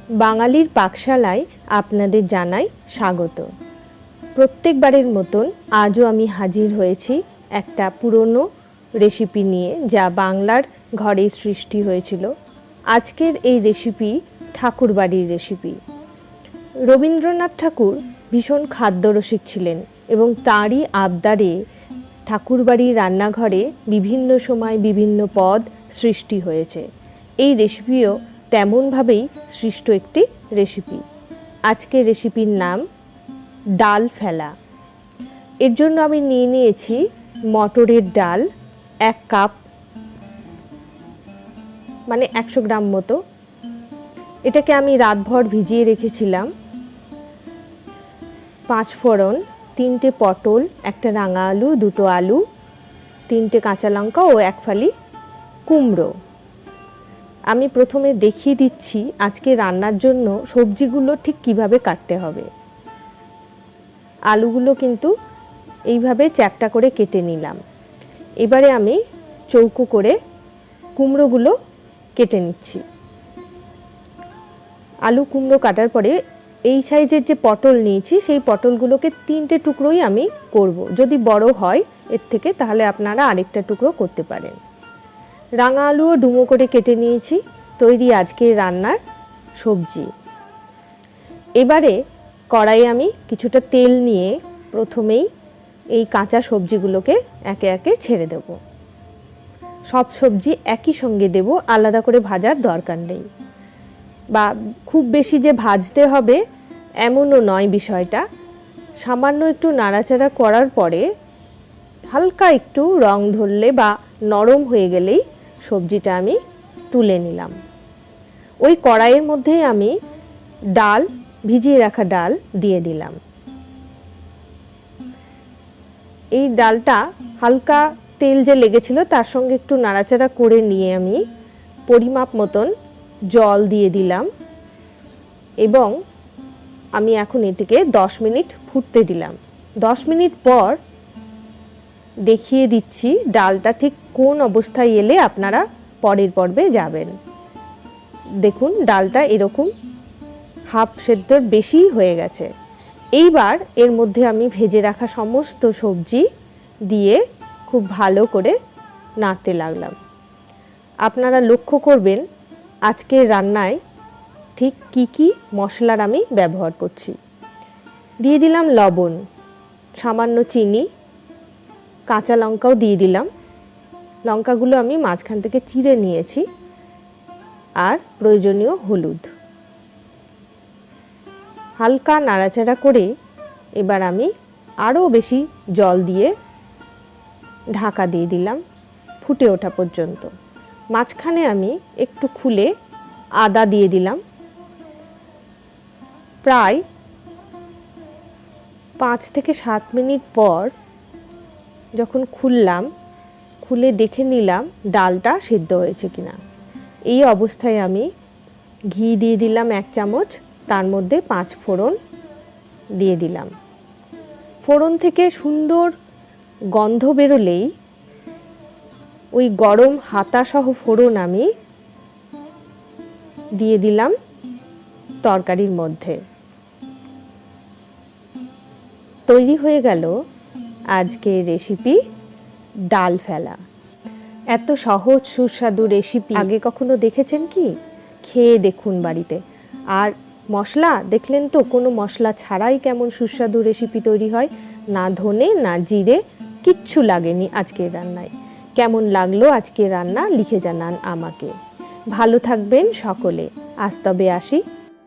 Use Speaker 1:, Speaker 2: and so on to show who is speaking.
Speaker 1: বাঙালির পাকশালায় আপনাদের জানাই স্বাগত। প্রত্যেকবারের মতন আজও আমি হাজির হয়েছি একটা পুরনো রেসিপি নিয়ে, যা বাংলার ঘরে সৃষ্টি হয়েছিল। আজকের এই রেসিপি ঠাকুরবাড়ির রেসিপি। রবীন্দ্রনাথ ঠাকুর ভীষণ খাদ্যরসিক ছিলেন এবং তাঁরই আবদারে ঠাকুরবাড়ির রান্নাঘরে বিভিন্ন সময় বিভিন্ন পদ সৃষ্টি হয়েছে। এই রেসিপিও তেমনভাবেই সৃষ্ট একটি রেসিপি। আজকের রেসিপির নাম ডাল ফেলা। এর জন্য আমি নিয়ে নিয়েছি মটরের ডাল 1 কাপ, মানে 100 গ্রাম মতো। এটাকে আমি রাতভর ভিজিয়ে রেখেছিলাম। 5 ফোড়ন, 3টে পটল, একটা রাঙা আলু, 2টো আলু, 3টে কাঁচা লঙ্কা ও 1 ফালি কুমড়ো। আমি প্রথমে দেখিয়ে দিচ্ছি আজকে রান্নার জন্য সবজিগুলো ঠিক কিভাবে কাটতে হবে। আলুগুলো কিন্তু এইভাবে চ্যাপ্টা করে কেটে নিলাম। এবারে আমি চৌকো করে কুমড়োগুলো কেটে নিচ্ছি। আলু কুমড়ো কাটার পরে এই সাইজের যে পটল নিয়েছি সেই পটলগুলোকে 3টে টুকরোই আমি করব। যদি বড় হয় এর থেকে তাহলে আপনারা আরেকটা টুকরো করতে পারেন। রাঙা আলুও ডুমো করে কেটে নিয়েছি। তৈরি আজকে রান্নার সবজি। এবারে কড়াইয়ে আমি কিছুটা তেল নিয়ে প্রথমেই এই কাঁচা সবজিগুলোকে একে একে ছেড়ে দেব। সব সবজি একই সঙ্গে দেব, আলাদা করে ভাজার দরকার নেই, বা খুব বেশি যে ভাজতে হবে এমনও নয় বিষয়টা। সামান্য একটু নাড়াচাড়া করার পরে হালকা একটু রং ধরলে বা নরম হয়ে গেলেই সবজিটা আমি তুলে নিলাম। ওই কড়াইয়ের মধ্যেই আমি ডাল, ভিজিয়ে রাখা ডাল দিয়ে দিলাম। এই ডালটা হালকা তেল যে লেগেছিল তার সঙ্গে একটু নাড়াচাড়া করে নিয়ে আমি পরিমাপ মতন জল দিয়ে দিলাম এবং আমি এখন এটিকে 10 মিনিট ফুটতে দিলাম। 10 মিনিট পর দেখিয়ে দিচ্ছি ডালটা ঠিক কোন অবস্থায় এলে আপনারা পরের পর্বে যাবেন। দেখুন ডালটা এরকম হাফ সেদ্ধর বেশি হয়ে গেছে। এইবার এর মধ্যে আমি ভেজে রাখা সমস্ত সবজি দিয়ে খুব ভালো করে নাড়তে লাগলাম। আপনারা লক্ষ্য করবেন আজকের রান্নায় ঠিক কি কি মশলার আমি ব্যবহার করছি। দিয়ে দিলাম লবণ, সামান্য চিনি, কাঁচা লঙ্কাও দিয়ে দিলাম। লঙ্কাগুলো আমি মাঝখান থেকে চিড়ে নিয়েছি, আর প্রয়োজনীয় হলুদ। হালকা নাড়াচাড়া করে এবার আমি আরও বেশি জল দিয়ে ঢাকা দিয়ে দিলাম ফুটে ওঠা পর্যন্ত। মাঝখানে আমি একটু খুলে আদা দিয়ে দিলাম। প্রায় 5 থেকে 7 মিনিট পর যখন খুলে দেখে নিলাম ডালটা সিদ্ধ হয়েছে কিনা। এই অবস্থায় আমি ঘি দিয়ে দিলাম 1 চামচ, তার মধ্যে 5 ফোড়ন দিয়ে দিলাম। ফোড়ন থেকে সুন্দর গন্ধ বেরোলেই ওই গরম হাতাসহ ফোড়ন আমি দিয়ে দিলাম তরকারির মধ্যে। তৈরি হয়ে গেল আজকের রেসিপি ডাল ফেলা। এত সহজ সুস্বাদু রেসিপি আগে কখনো দেখেছেন কি? খেয়ে দেখুন বাড়িতে। আর মশলা দেখলেন তো, কোনো মশলা ছাড়াই কেমন সুস্বাদু রেসিপি তৈরি হয়। না ধনে না জিরে কিচ্ছু লাগেনি আজকের রান্নায়। কেমন লাগলো আজকের রান্না লিখে জানান আমাকে। ভালো থাকবেন সকলে। আজ তবে আসি।